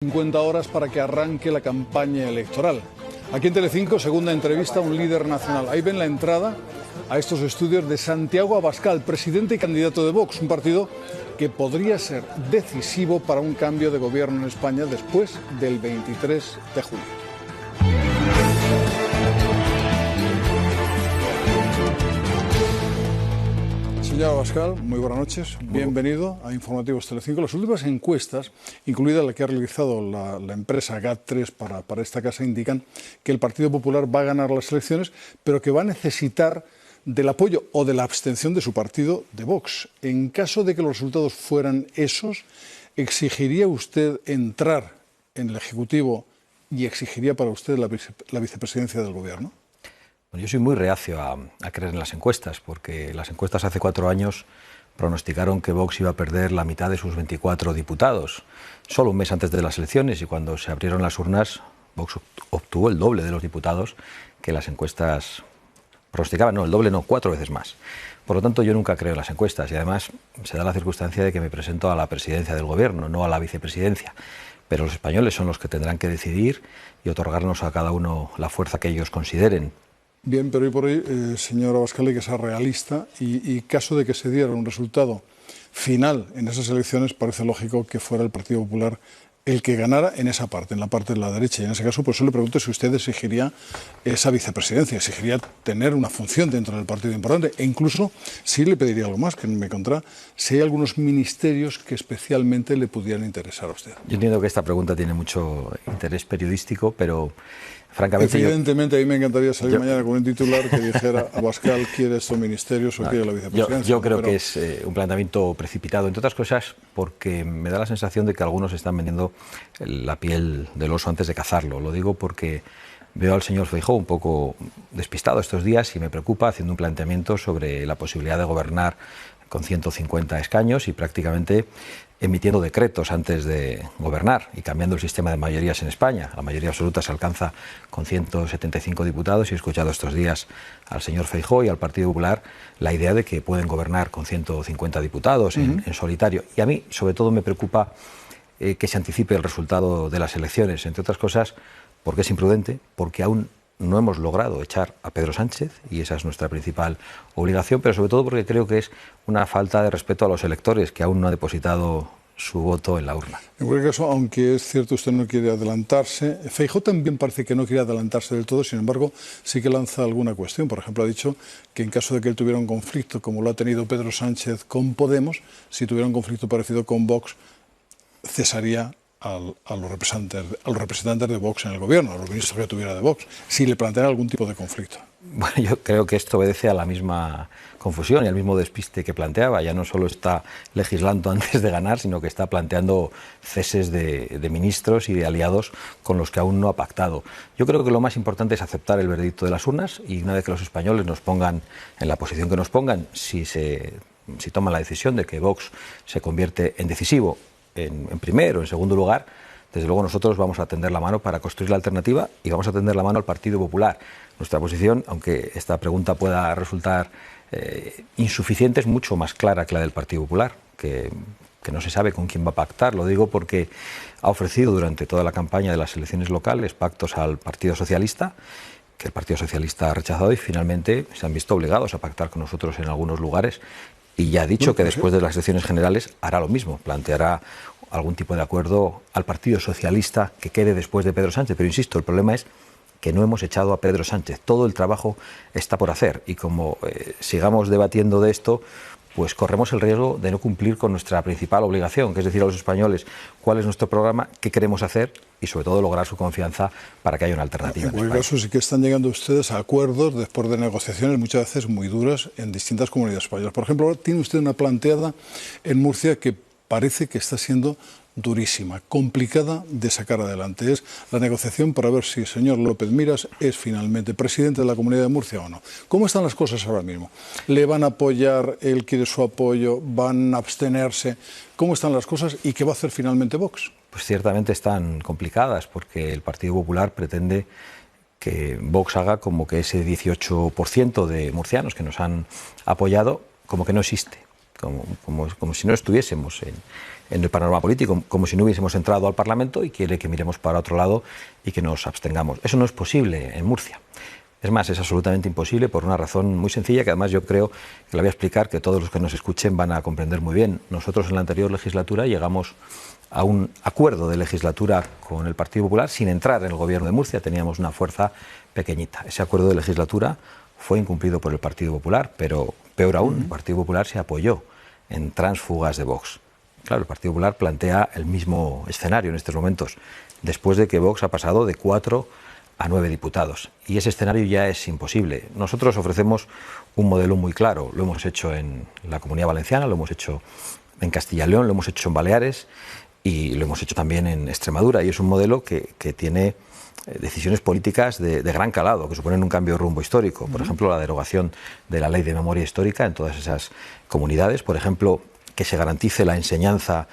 50 horas para que arranque la campaña electoral. Aquí en Telecinco, segunda entrevista a un líder nacional. Ahí ven la entrada a estos estudios de Santiago Abascal, presidente y candidato de Vox, un partido que podría ser decisivo para un cambio de gobierno en España después del 23 de julio. Señor Abascal, muy buenas noches. Bienvenido a Informativos Telecinco. Las últimas encuestas, incluida la que ha realizado la empresa GAT3 para esta casa, indican que el Partido Popular va a ganar las elecciones, pero que va a necesitar del apoyo o de la abstención de su partido, de Vox. En caso de que los resultados fueran esos, ¿exigiría usted entrar en el Ejecutivo y exigiría para usted la vicepresidencia del Gobierno? Yo soy muy reacio a creer en las encuestas, porque las encuestas hace 4 años pronosticaron que Vox iba a perder la mitad de sus 24 diputados, solo un mes antes de las elecciones, y cuando se abrieron las urnas, Vox obtuvo el doble de los diputados que las encuestas pronosticaban. No, el doble no, 4 veces más. Por lo tanto, yo nunca creo en las encuestas, y además se da la circunstancia de que me presento a la presidencia del Gobierno, no a la vicepresidencia. Pero los españoles son los que tendrán que decidir y otorgarnos a cada uno la fuerza que ellos consideren. Bien, pero hoy por hoy, señor Abascal, hay que ser realista y caso de que se diera un resultado final en esas elecciones, parece lógico que fuera el Partido Popular el que ganara en esa parte, en la parte de la derecha. Y en ese caso, por eso le pregunto si usted exigiría esa vicepresidencia, exigiría tener una función dentro del partido importante, e incluso sí le pediría algo más, que me contará si hay algunos ministerios que especialmente le pudieran interesar a usted. Yo entiendo que esta pregunta tiene mucho interés periodístico, pero francamente, evidentemente, a mí me encantaría salir mañana con un titular que dijera Abascal quiere estos ministerios o quiere la vicepresidencia. Yo creo que es un planteamiento precipitado, entre otras cosas porque me da la sensación de que algunos están vendiendo la piel del oso antes de cazarlo. Lo digo porque veo al señor Feijóo un poco despistado estos días y me preocupa, haciendo un planteamiento sobre la posibilidad de gobernar con 150 escaños y prácticamente emitiendo decretos antes de gobernar y cambiando el sistema de mayorías en España. La mayoría absoluta se alcanza con 175 diputados y he escuchado estos días al señor Feijóo y al Partido Popular la idea de que pueden gobernar con 150 diputados en solitario. Y a mí, sobre todo, me preocupa que se anticipe el resultado de las elecciones, entre otras cosas porque es imprudente, porque aún no hemos logrado echar a Pedro Sánchez y esa es nuestra principal obligación, pero sobre todo porque creo que es una falta de respeto a los electores que aún no han depositado su voto en la urna. En cualquier caso, aunque es cierto usted no quiere adelantarse, Feijóo también parece que no quiere adelantarse del todo, sin embargo sí que lanza alguna cuestión. Por ejemplo, ha dicho que en caso de que él tuviera un conflicto como lo ha tenido Pedro Sánchez con Podemos, si tuviera un conflicto parecido con Vox, cesaría a los representantes de Vox en el Gobierno, a los ministros que tuviera de Vox, si le planteara algún tipo de conflicto. Bueno, yo creo que esto obedece a la misma confusión y al mismo despiste que planteaba. Ya no solo está legislando antes de ganar, sino que está planteando ceses de ministros y de aliados con los que aún no ha pactado. Yo creo que lo más importante es aceptar el veredicto de las urnas y una vez que los españoles nos pongan en la posición que nos pongan, si toman la decisión de que Vox se convierte en decisivo, en primero o en segundo lugar, desde luego nosotros vamos a tender la mano para construir la alternativa y vamos a tender la mano al Partido Popular. Nuestra posición, aunque esta pregunta pueda resultar insuficiente, es mucho más clara que la del Partido Popular, que no se sabe con quién va a pactar. Lo digo porque ha ofrecido durante toda la campaña de las elecciones locales pactos al Partido Socialista, que el Partido Socialista ha rechazado y finalmente se han visto obligados a pactar con nosotros en algunos lugares. Y ya ha dicho que después de las elecciones generales hará lo mismo, planteará algún tipo de acuerdo al Partido Socialista que quede después de Pedro Sánchez. Pero insisto, el problema es que no hemos echado a Pedro Sánchez. Todo el trabajo está por hacer y como sigamos debatiendo de esto, pues corremos el riesgo de no cumplir con nuestra principal obligación, que es decir a los españoles cuál es nuestro programa, qué queremos hacer y sobre todo lograr su confianza para que haya una alternativa. En cualquier caso, sí que están llegando ustedes a acuerdos después de negociaciones muchas veces muy duras en distintas comunidades españolas. Por ejemplo, ahora tiene usted una planteada en Murcia que parece que está siendo durísima, complicada de sacar adelante. Es la negociación para ver si el señor López Miras es finalmente presidente de la Comunidad de Murcia o no. ¿Cómo están las cosas ahora mismo? ¿Le van a apoyar? ¿Él quiere su apoyo? ¿Van a abstenerse? ¿Cómo están las cosas? ¿Y qué va a hacer finalmente Vox? Pues ciertamente están complicadas porque el Partido Popular pretende que Vox haga como que ese 18% de murcianos que nos han apoyado como que no existe. como si no estuviésemos en el panorama político, como si no hubiésemos entrado al Parlamento, y quiere que miremos para otro lado y que nos abstengamos. Eso no es posible en Murcia. Es más, es absolutamente imposible por una razón muy sencilla, que además yo creo que la voy a explicar, que todos los que nos escuchen van a comprender muy bien. Nosotros en la anterior legislatura llegamos a un acuerdo de legislatura con el Partido Popular sin entrar en el gobierno de Murcia. Teníamos una fuerza pequeñita. Ese acuerdo de legislatura fue incumplido por el Partido Popular, pero peor aún, el Partido Popular se apoyó en tránsfugas de Vox. Claro, el Partido Popular plantea el mismo escenario en estos momentos, después de que Vox ha pasado de 4 a 9 diputados. Y ese escenario ya es imposible. Nosotros ofrecemos un modelo muy claro. Lo hemos hecho en la Comunidad Valenciana, lo hemos hecho en Castilla y León, lo hemos hecho en Baleares y lo hemos hecho también en Extremadura. Y es un modelo que tiene decisiones políticas de gran calado, que suponen un cambio de rumbo histórico. Por ejemplo, la derogación de la Ley de Memoria Histórica en todas esas comunidades. Por ejemplo, que se garantice la enseñanza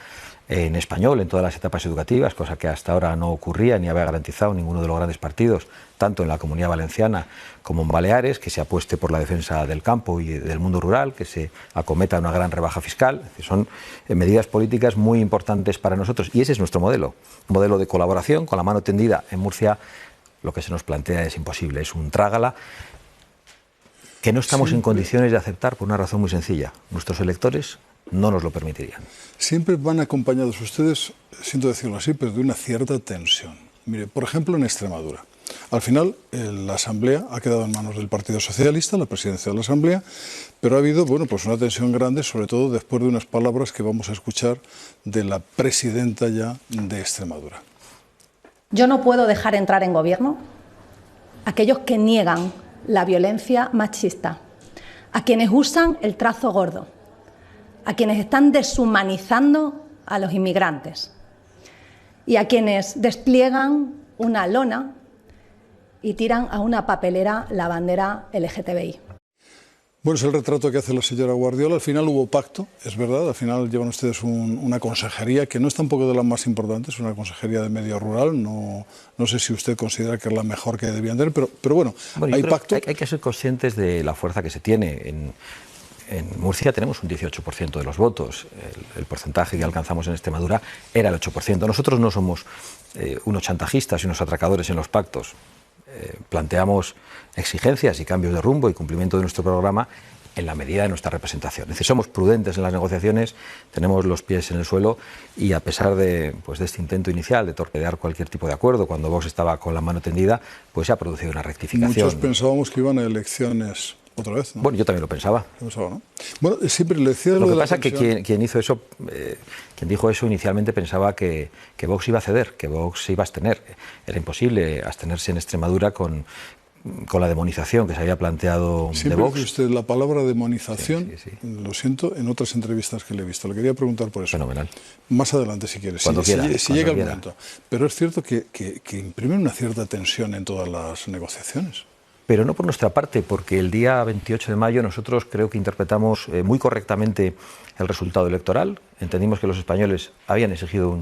en español en todas las etapas educativas, cosa que hasta ahora no ocurría ni había garantizado ninguno de los grandes partidos, tanto en la Comunidad Valenciana como en Baleares, que se apueste por la defensa del campo y del mundo rural, que se acometa una gran rebaja fiscal. Son medidas políticas muy importantes para nosotros y ese es nuestro modelo, un modelo de colaboración con la mano tendida. En Murcia lo que se nos plantea es imposible, es un trágala que no estamos en condiciones de aceptar por una razón muy sencilla. Nuestros electores no nos lo permitirían. Siempre van acompañados ustedes, siento decirlo así, pero de una cierta tensión. Mire, por ejemplo, en Extremadura. Al final, la Asamblea ha quedado en manos del Partido Socialista, la presidencia de la Asamblea, pero ha habido, bueno, pues una tensión grande, sobre todo después de unas palabras que vamos a escuchar de la presidenta ya de Extremadura. Yo no puedo dejar entrar en gobierno a aquellos que niegan la violencia machista, a quienes usan el trazo gordo, a quienes están deshumanizando a los inmigrantes y a quienes despliegan una lona y tiran a una papelera la bandera LGTBI. Bueno, es el retrato que hace la señora Guardiola. Al final hubo pacto, es verdad. Al final llevan ustedes una consejería que no es tampoco de las más importantes, una consejería de medio rural. No sé si usted considera que es la mejor que debían tener, pero bueno, hay pacto. Hay que ser conscientes de la fuerza que se tiene. En Murcia tenemos un 18% de los votos. El porcentaje que alcanzamos en Extremadura era el 8%. Nosotros no somos unos chantajistas y unos atracadores en los pactos. Planteamos exigencias y cambios de rumbo y cumplimiento de nuestro programa en la medida de nuestra representación. Es decir, somos prudentes en las negociaciones, tenemos los pies en el suelo y a pesar de este intento inicial de torpedear cualquier tipo de acuerdo cuando Vox estaba con la mano tendida, pues se ha producido una rectificación. Muchos pensábamos que iban a elecciones otra vez, ¿no? Bueno, yo también lo pensaba. ¿No? Bueno, siempre le decía lo que pasa es que quien hizo eso, quien dijo eso inicialmente pensaba que Vox iba a ceder, que Vox se iba a abstener. Era imposible abstenerse en Extremadura con la demonización que se había planteado siempre de Vox. Siempre usted la palabra demonización, sí. Lo siento, en otras entrevistas que le he visto. Le quería preguntar por eso. Fenomenal. Más adelante, si quiere. Cuando quiera. Si llega el momento. Pero es cierto que imprimen una cierta tensión en todas las negociaciones. Pero no por nuestra parte, porque el día 28 de mayo nosotros creo que interpretamos muy correctamente el resultado electoral. Entendimos que los españoles habían exigido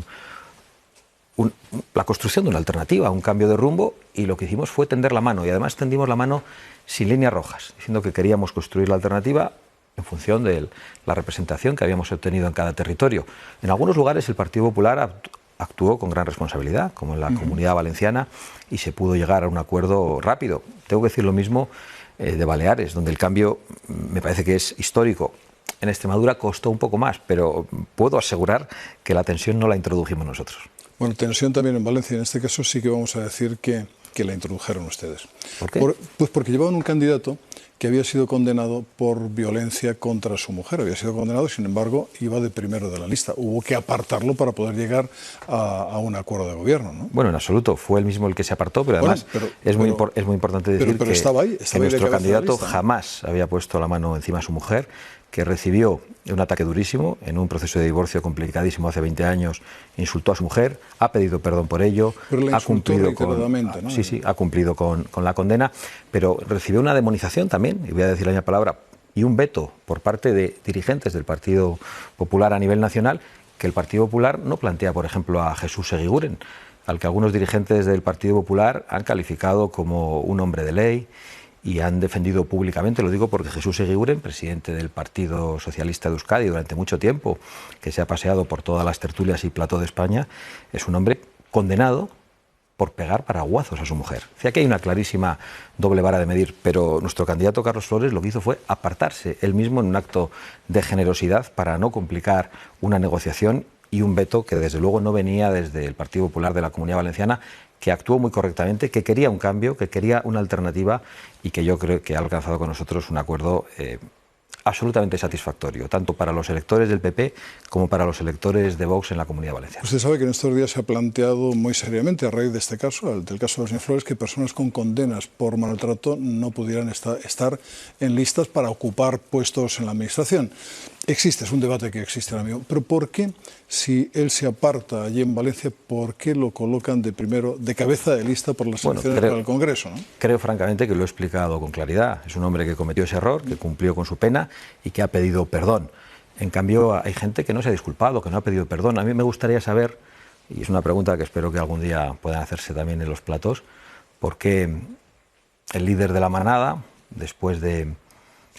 la construcción de una alternativa, un cambio de rumbo, y lo que hicimos fue tender la mano, y además tendimos la mano sin líneas rojas, diciendo que queríamos construir la alternativa en función de la representación que habíamos obtenido en cada territorio. En algunos lugares el Partido Popular actuó con gran responsabilidad, como en la Comunidad Valenciana, y se pudo llegar a un acuerdo rápido. Tengo que decir lo mismo de Baleares, donde el cambio me parece que es histórico. En Extremadura costó un poco más, pero puedo asegurar que la tensión no la introdujimos nosotros. Bueno, tensión también en Valencia. En este caso sí que vamos a decir que la introdujeron ustedes. ¿Por qué? Pues porque llevaban un candidato que había sido condenado por violencia contra su mujer. Había sido condenado, sin embargo, iba de primero de la lista. Hubo que apartarlo para poder llegar a un acuerdo de gobierno, ¿no? Bueno, en absoluto. Fue el mismo el que se apartó, pero además es muy importante decir que nuestro candidato jamás había puesto la mano encima de su mujer, que recibió un ataque durísimo en un proceso de divorcio complicadísimo hace 20 años, insultó a su mujer, ha pedido perdón por ello, ha cumplido ¿no? Sí, ha cumplido con la condena, pero recibió una demonización también, y voy a decir la palabra, y un veto por parte de dirigentes del Partido Popular a nivel nacional, que el Partido Popular no plantea, por ejemplo, a Jesús Eguiguren, al que algunos dirigentes del Partido Popular han calificado como un hombre de ley y han defendido públicamente, lo digo porque Jesús Eguiguren, presidente del Partido Socialista de Euskadi durante mucho tiempo, que se ha paseado por todas las tertulias y plató de España, es un hombre condenado por pegar paraguazos a su mujer. O sea que hay una clarísima doble vara de medir, pero nuestro candidato Carlos Flores lo que hizo fue apartarse él mismo en un acto de generosidad para no complicar una negociación y un veto que desde luego no venía desde el Partido Popular de la Comunidad Valenciana, que actuó muy correctamente, que quería un cambio, que quería una alternativa y que yo creo que ha alcanzado con nosotros un acuerdo absolutamente satisfactorio, tanto para los electores del PP como para los electores de Vox en la Comunidad Valenciana. Usted sabe que en estos días se ha planteado muy seriamente, a raíz de este caso, del caso de los señor Flores, que personas con condenas por maltrato no pudieran estar en listas para ocupar puestos en la Administración. Existe, es un debate que existe ahora mismo, pero ¿por qué, si él se aparta allí en Valencia, por qué lo colocan de cabeza de lista por las elecciones para el Congreso, ¿no? Creo francamente que lo he explicado con claridad. Es un hombre que cometió ese error, que cumplió con su pena y que ha pedido perdón. En cambio, hay gente que no se ha disculpado, que no ha pedido perdón. A mí me gustaría saber, y es una pregunta que espero que algún día puedan hacerse también en los platos, por qué el líder de la manada, después de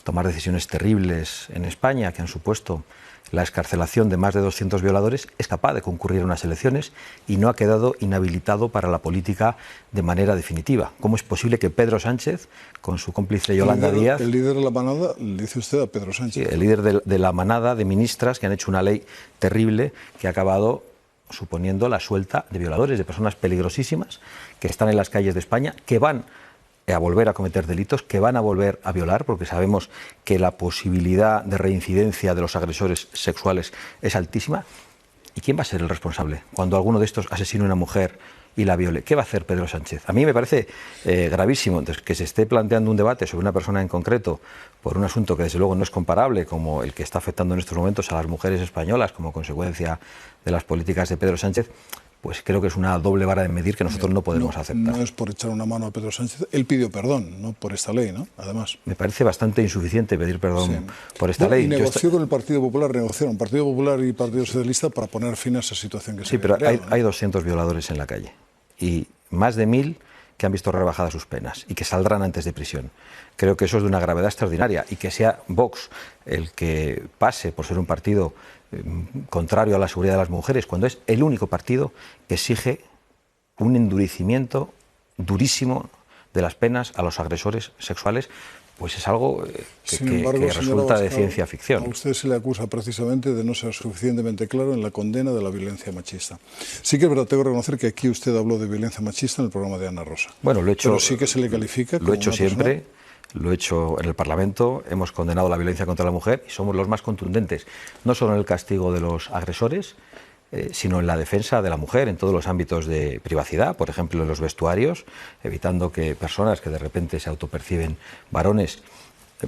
tomar decisiones terribles en España que han supuesto la excarcelación de más de 200 violadores, es capaz de concurrir a unas elecciones y no ha quedado inhabilitado para la política de manera definitiva. ¿Cómo es posible que Pedro Sánchez, con su cómplice Yolanda Díaz... El líder de la manada, le dice usted a Pedro Sánchez. Sí, el líder de la manada de ministras que han hecho una ley terrible que ha acabado suponiendo la suelta de violadores, de personas peligrosísimas que están en las calles de España, que van a volver a cometer delitos, que van a volver a violar, porque sabemos que la posibilidad de reincidencia de los agresores sexuales es altísima. ¿Y quién va a ser el responsable cuando alguno de estos asesine a una mujer y la viole? ¿Qué va a hacer Pedro Sánchez? A mí me parece gravísimo entonces, que se esté planteando un debate sobre una persona en concreto por un asunto que desde luego no es comparable como el que está afectando en estos momentos a las mujeres españolas como consecuencia de las políticas de Pedro Sánchez. Pues creo que es una doble vara de medir que nosotros no podemos aceptar. No es por echar una mano a Pedro Sánchez, él pidió perdón, ¿no?, por esta ley, ¿no? Además. Me parece bastante insuficiente pedir perdón por esta ley. Y negoció con el Partido Popular, Partido Popular y Partido Socialista para poner fin a esa situación que se había creado. Sí, pero hay 200 violadores en la calle y más de 1000 que han visto rebajadas sus penas y que saldrán antes de prisión. Creo que eso es de una gravedad extraordinaria y que sea Vox el que pase por ser un partido contrario a la seguridad de las mujeres, cuando es el único partido que exige un endurecimiento durísimo de las penas a los agresores sexuales, pues es algo que resulta de ciencia ficción. A usted se le acusa precisamente de no ser suficientemente claro en la condena de la violencia machista. Sí que es verdad, tengo que reconocer que aquí usted habló de violencia machista en el programa de Ana Rosa. Bueno, lo he hecho, pero sí que se le califica como lo he hecho siempre. Persona... Lo he hecho en el Parlamento, hemos condenado la violencia contra la mujer y somos los más contundentes, no solo en el castigo de los agresores, sino en la defensa de la mujer en todos los ámbitos de privacidad, por ejemplo en los vestuarios, evitando que personas que de repente se autoperciben varones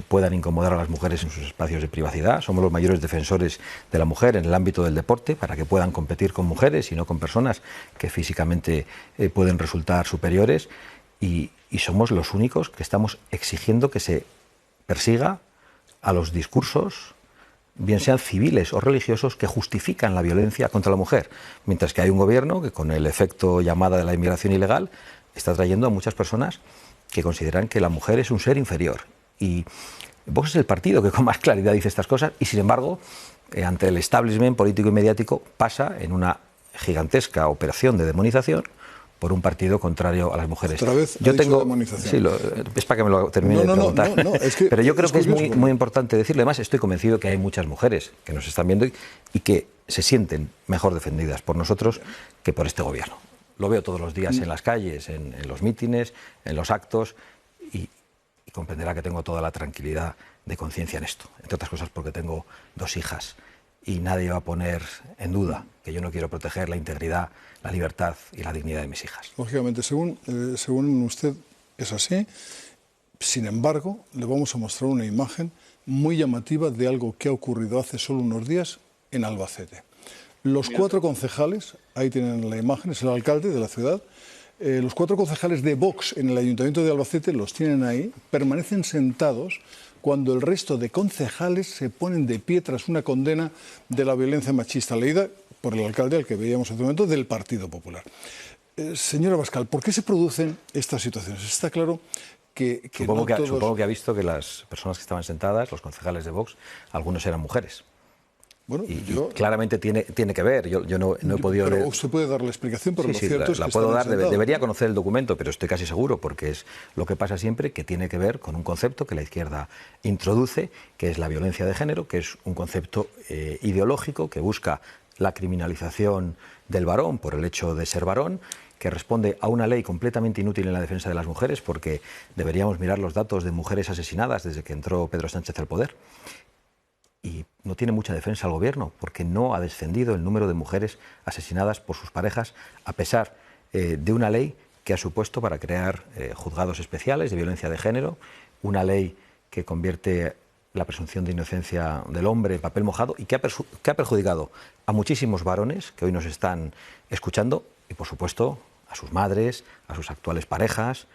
puedan incomodar a las mujeres en sus espacios de privacidad. Somos los mayores defensores de la mujer en el ámbito del deporte para que puedan competir con mujeres y no con personas que físicamente pueden resultar superiores. Y somos los únicos que estamos exigiendo que se persiga a los discursos, bien sean civiles o religiosos, que justifican la violencia contra la mujer. Mientras que hay un gobierno que, con el efecto llamada de la inmigración ilegal, está trayendo a muchas personas que consideran que la mujer es un ser inferior. Y Vox es el partido que con más claridad dice estas cosas y, sin embargo, ante el establishment político y mediático, pasa en una gigantesca operación de demonización por un partido contrario a las mujeres. Otra vez yo tengo demonización. Sí, es para que me lo termine de preguntar. Pero yo creo que es muy importante decirlo. Además, estoy convencido que hay muchas mujeres que nos están viendo y que se sienten mejor defendidas por nosotros que por este gobierno. Lo veo todos los días en las calles, en los mítines, en los actos y comprenderá que tengo toda la tranquilidad de conciencia en esto. Entre otras cosas porque tengo 2 hijas y nadie va a poner en duda que yo no quiero proteger la integridad, la libertad y la dignidad de mis hijas. Lógicamente, según usted es así. Sin embargo, le vamos a mostrar una imagen muy llamativa de algo que ha ocurrido hace solo unos días en Albacete. Los 4 concejales, ahí tienen la imagen, es el alcalde de la ciudad, los 4 concejales de Vox en el Ayuntamiento de Albacete los tienen ahí, permanecen sentados cuando el resto de concejales se ponen de pie tras una condena de la violencia machista leída por el alcalde, al que veíamos en este momento, del Partido Popular. Señora Abascal, ¿por qué se producen estas situaciones? Está claro Supongo que ha visto que las personas que estaban sentadas, los concejales de Vox, algunos eran mujeres. Bueno, y claramente tiene que ver. Yo no he podido pero leer. usted puede dar la explicación, pero lo cierto es que la puedo dar. sentados. Debería conocer el documento, pero estoy casi seguro, porque es lo que pasa siempre, que tiene que ver con un concepto que la izquierda introduce, que es la violencia de género, que es un concepto ideológico que busca la criminalización del varón por el hecho de ser varón, que responde a una ley completamente inútil en la defensa de las mujeres, porque deberíamos mirar los datos de mujeres asesinadas desde que entró Pedro Sánchez al poder. Y no tiene mucha defensa el gobierno, porque no ha descendido el número de mujeres asesinadas por sus parejas, a pesar de una ley que ha supuesto para crear juzgados especiales de violencia de género, una ley que convierte la presunción de inocencia del hombre en papel mojado y que ha perjudicado a muchísimos varones que hoy nos están escuchando y, por supuesto, a sus madres, a sus actuales parejas.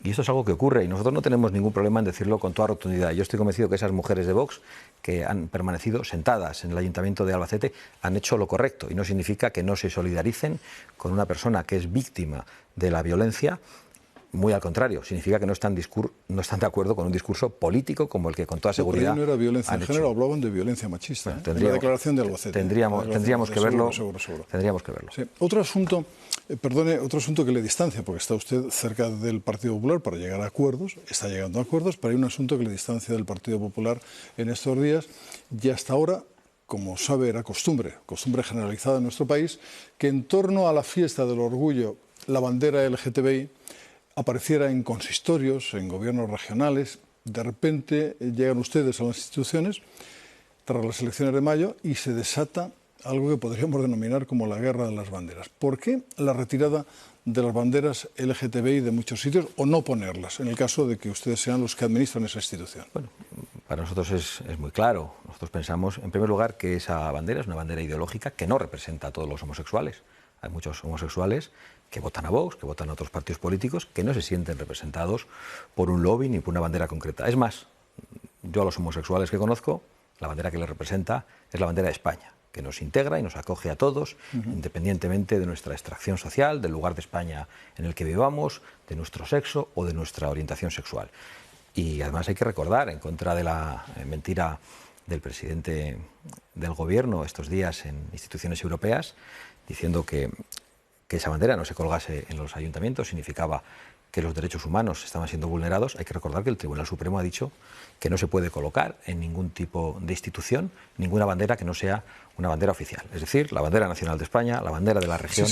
Y esto es algo que ocurre y nosotros no tenemos ningún problema en decirlo con toda rotundidad. Yo estoy convencido que esas mujeres de Vox que han permanecido sentadas en el Ayuntamiento de Albacete han hecho lo correcto y no significa que no se solidaricen con una persona que es víctima de la violencia. Muy al contrario, significa que no están de acuerdo con un discurso político como el que con toda seguridad no era violencia de género, hablaban de violencia machista. Bueno, en la declaración de Albacete. Tendríamos que verlo. Seguro. Tendríamos que verlo. Sí. Otro asunto que le distancia, porque está usted cerca del Partido Popular para llegar a acuerdos, está llegando a acuerdos, pero hay un asunto que le distancia del Partido Popular en estos días y hasta ahora, como sabe, era costumbre generalizada en nuestro país, que en torno a la fiesta del orgullo, la bandera LGTBI apareciera en consistorios, en gobiernos regionales. De repente llegan ustedes a las instituciones tras las elecciones de mayo y se desata algo que podríamos denominar como la guerra de las banderas. ¿Por qué la retirada de las banderas LGTBI de muchos sitios o no ponerlas, en el caso de que ustedes sean los que administran esa institución? Bueno, para nosotros es muy claro. Nosotros pensamos, en primer lugar, que esa bandera es una bandera ideológica que no representa a todos los homosexuales. Hay muchos homosexuales que votan a Vox, que votan a otros partidos políticos, que no se sienten representados por un lobby ni por una bandera concreta. Es más, yo a los homosexuales que conozco, la bandera que les representa es la bandera de España, que nos integra y nos acoge a todos, independientemente de nuestra extracción social, del lugar de España en el que vivamos, de nuestro sexo o de nuestra orientación sexual. Y además hay que recordar, en contra de la mentira del presidente del gobierno estos días en instituciones europeas, diciendo que esa bandera no se colgase en los ayuntamientos significaba que los derechos humanos estaban siendo vulnerados. Hay que recordar que el Tribunal Supremo ha dicho que no se puede colocar en ningún tipo de institución ninguna bandera que no sea una bandera oficial. Es decir, la bandera nacional de España, la bandera de la región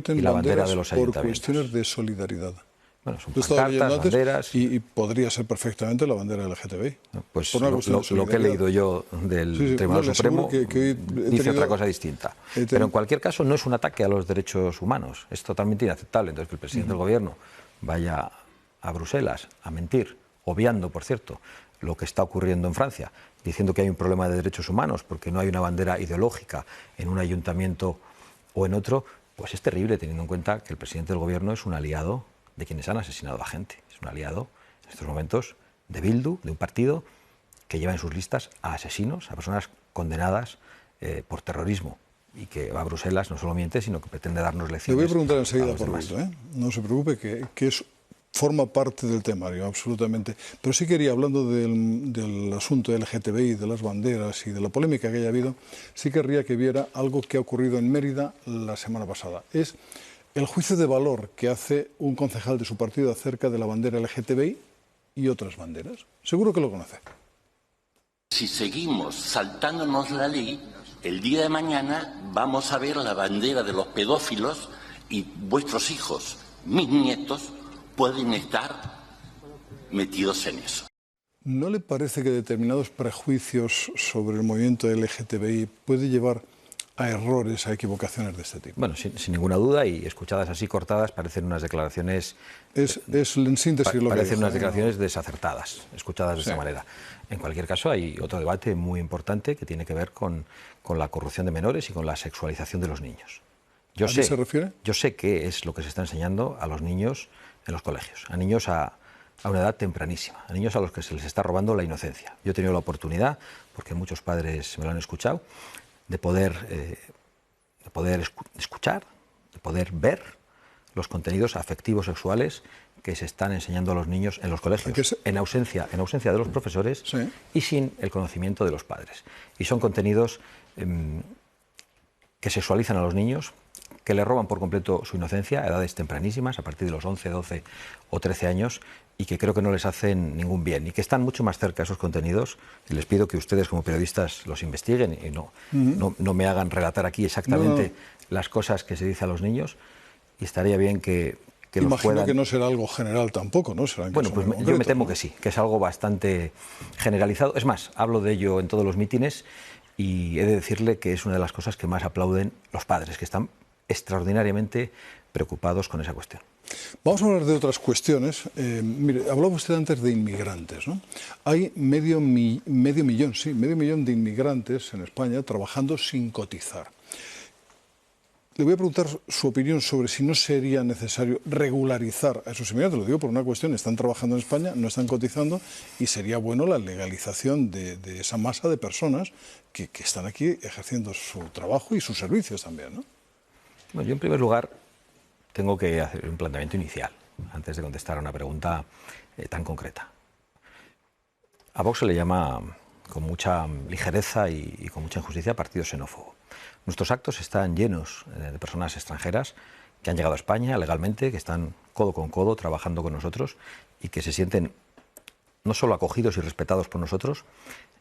y la bandera de los ayuntamientos. Por cuestiones de solidaridad. Bueno, son pancartas, banderas... Y podría ser perfectamente la bandera LGTBI. Pues lo que he leído yo del Tribunal Supremo dice otra cosa distinta. Pero en cualquier caso no es un ataque a los derechos humanos. Es totalmente inaceptable. Entonces que el presidente del gobierno vaya a Bruselas a mentir, obviando, por cierto, lo que está ocurriendo en Francia, diciendo que hay un problema de derechos humanos porque no hay una bandera ideológica en un ayuntamiento o en otro, pues es terrible teniendo en cuenta que el presidente del gobierno es un aliado de quienes han asesinado a gente. Es un aliado, en estos momentos, de Bildu, de un partido que lleva en sus listas a asesinos, a personas condenadas por terrorismo, y que va a Bruselas, no solo miente, sino que pretende darnos lecciones. Le voy a preguntar enseguida por Bildu, no se preocupe, que forma parte del temario, absolutamente. Pero sí quería, hablando del asunto LGTBI, de las banderas y de la polémica que haya habido, sí querría que viera algo que ha ocurrido en Mérida la semana pasada. Es el juicio de valor que hace un concejal de su partido acerca de la bandera LGTBI y otras banderas. Seguro que lo conoce. Si seguimos saltándonos la ley, el día de mañana vamos a ver la bandera de los pedófilos y vuestros hijos, mis nietos, pueden estar metidos en eso. ¿No le parece que determinados prejuicios sobre el movimiento LGTBI puede llevar a errores, a equivocaciones de este tipo? Bueno, sin ninguna duda, y escuchadas así cortadas parecen unas declaraciones... Es en síntesis lo que parecen dijo, unas declaraciones desacertadas, escuchadas de esta manera. En cualquier caso, hay otro debate muy importante que tiene que ver con la corrupción de menores y con la sexualización de los niños. ¿A qué se refiere? Yo sé qué es lo que se está enseñando a los niños en los colegios, a niños a una edad tempranísima, a niños a los que se les está robando la inocencia. Yo he tenido la oportunidad, porque muchos padres me lo han escuchado, de poder escuchar, de poder ver los contenidos afectivos sexuales que se están enseñando a los niños en los colegios, en ausencia de los profesores, sí, y sin el conocimiento de los padres. Y son contenidos que sexualizan a los niños, que le roban por completo su inocencia a edades tempranísimas, a partir de los 11, 12 o 13 años, y que creo que no les hacen ningún bien, y que están mucho más cerca esos contenidos. Y les pido que ustedes como periodistas los investiguen y no me hagan relatar aquí exactamente las cosas que se dice a los niños, y estaría bien que los puedan... que no será algo general tampoco, ¿no? Bueno, pues yo me temo que sí, que es algo bastante generalizado. Es más, hablo de ello en todos los mítines y he de decirle que es una de las cosas que más aplauden los padres, que están extraordinariamente preocupados con esa cuestión. Vamos a hablar de otras cuestiones. Mire, hablaba usted antes de inmigrantes, ¿no? Hay medio millón de inmigrantes en España trabajando sin cotizar. Le voy a preguntar su opinión sobre si no sería necesario regularizar a esos inmigrantes. Lo digo por una cuestión: están trabajando en España, no están cotizando, y sería bueno la legalización de esa masa de personas que están aquí ejerciendo su trabajo y sus servicios también, ¿no? Bueno, yo en primer lugar tengo que hacer un planteamiento inicial antes de contestar a una pregunta tan concreta. A Vox se le llama con mucha ligereza y con mucha injusticia partido xenófobo. Nuestros actos están llenos de personas extranjeras que han llegado a España legalmente, que están codo con codo trabajando con nosotros y que se sienten no solo acogidos y respetados por nosotros,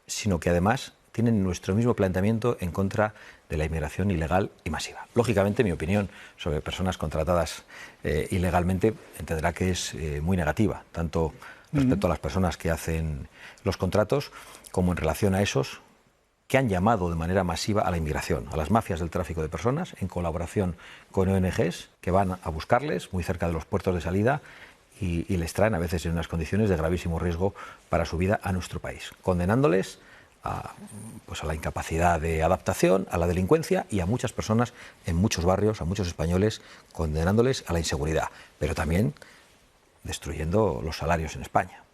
sino que además tienen nuestro mismo planteamiento en contra de la inmigración ilegal y masiva. Lógicamente, mi opinión sobre personas contratadas ilegalmente entenderá que es muy negativa, tanto respecto a las personas que hacen los contratos como en relación a esos que han llamado de manera masiva a la inmigración, a las mafias del tráfico de personas, en colaboración con ONGs que van a buscarles muy cerca de los puertos de salida y les traen a veces en unas condiciones de gravísimo riesgo para su vida a nuestro país, condenándoles a la incapacidad de adaptación, a la delincuencia y a muchas personas en muchos barrios, a muchos españoles, condenándoles a la inseguridad, pero también destruyendo los salarios en España.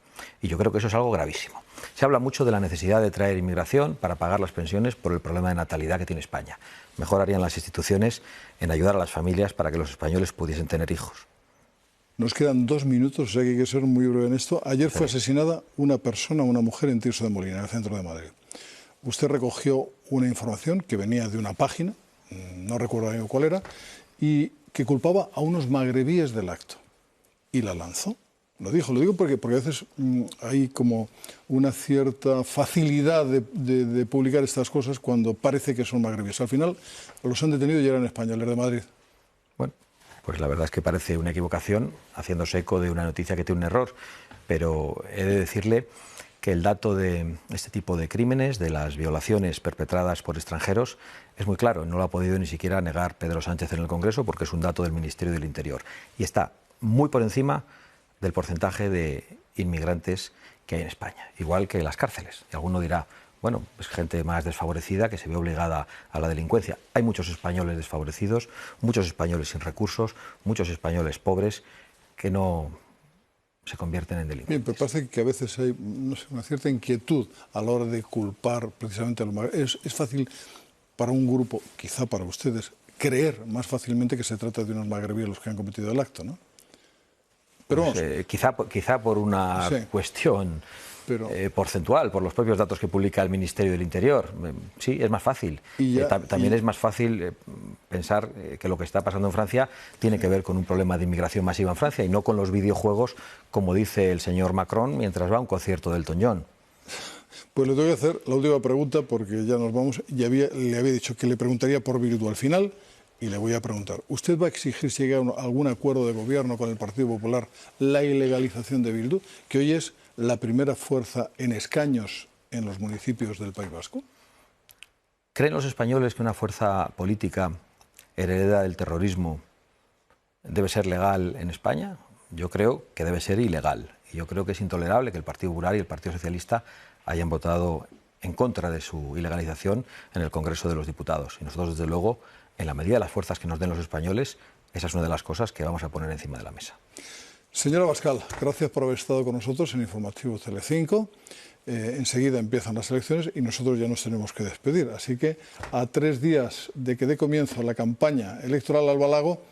Y yo creo que eso es algo gravísimo. Se habla mucho de la necesidad de traer inmigración para pagar las pensiones por el problema de natalidad que tiene España. Mejor harían las instituciones en ayudar a las familias para que los españoles pudiesen tener hijos. Nos quedan 2 minutos, o sea que hay que ser muy breve en esto. Ayer fue asesinada una persona, una mujer, en Tirso de Molina, en el centro de Madrid. Usted recogió una información que venía de una página, no recuerdo bien cuál era, y que culpaba a unos magrebíes del acto. Y la lanzó. Lo digo porque a veces hay como una cierta facilidad de publicar estas cosas cuando parece que son magrebíes. Al final los han detenido y eran españoles de Madrid. Bueno, pues la verdad es que parece una equivocación, haciéndose eco de una noticia que tiene un error, pero he de decirle que el dato de este tipo de crímenes, de las violaciones perpetradas por extranjeros, es muy claro. No lo ha podido ni siquiera negar Pedro Sánchez en el Congreso porque es un dato del Ministerio del Interior. Y está muy por encima del porcentaje de inmigrantes que hay en España, igual que las cárceles. Y alguno dirá, bueno, es gente más desfavorecida que se ve obligada a la delincuencia. Hay muchos españoles desfavorecidos, muchos españoles sin recursos, muchos españoles pobres que no se convierten en delincuentes. Bien, pero parece que a veces hay una cierta inquietud a la hora de culpar precisamente a los magrebíes. Es fácil para un grupo, quizá para ustedes, creer más fácilmente que se trata de unos magrebíes los que han cometido el acto, ¿no? Pero quizá por una cuestión porcentual, por los propios datos que publica el Ministerio del Interior. Sí, es más fácil. También es más fácil pensar que lo que está pasando en Francia tiene que ver con un problema de inmigración masiva en Francia y no con los videojuegos, como dice el señor Macron mientras va a un concierto del Elton John. Pues le tengo que hacer la última pregunta porque ya nos vamos. Le había dicho que le preguntaría por Bildu al final. Y le voy a preguntar, ¿usted va a exigir si llega a algún acuerdo de gobierno con el Partido Popular la ilegalización de Bildu, que hoy es la primera fuerza en escaños en los municipios del País Vasco? ¿Creen los españoles que una fuerza política heredera del terrorismo debe ser legal en España? Yo creo que debe ser ilegal. Y yo creo que es intolerable que el Partido Popular y el Partido Socialista hayan votado en contra de su ilegalización en el Congreso de los Diputados. Y nosotros, desde luego, en la medida de las fuerzas que nos den los españoles, esa es una de las cosas que vamos a poner encima de la mesa. Señora Abascal, gracias por haber estado con nosotros en Informativo Telecinco. Enseguida empiezan las elecciones y nosotros ya nos tenemos que despedir. Así que a 3 días de que dé comienzo la campaña electoral al Balago,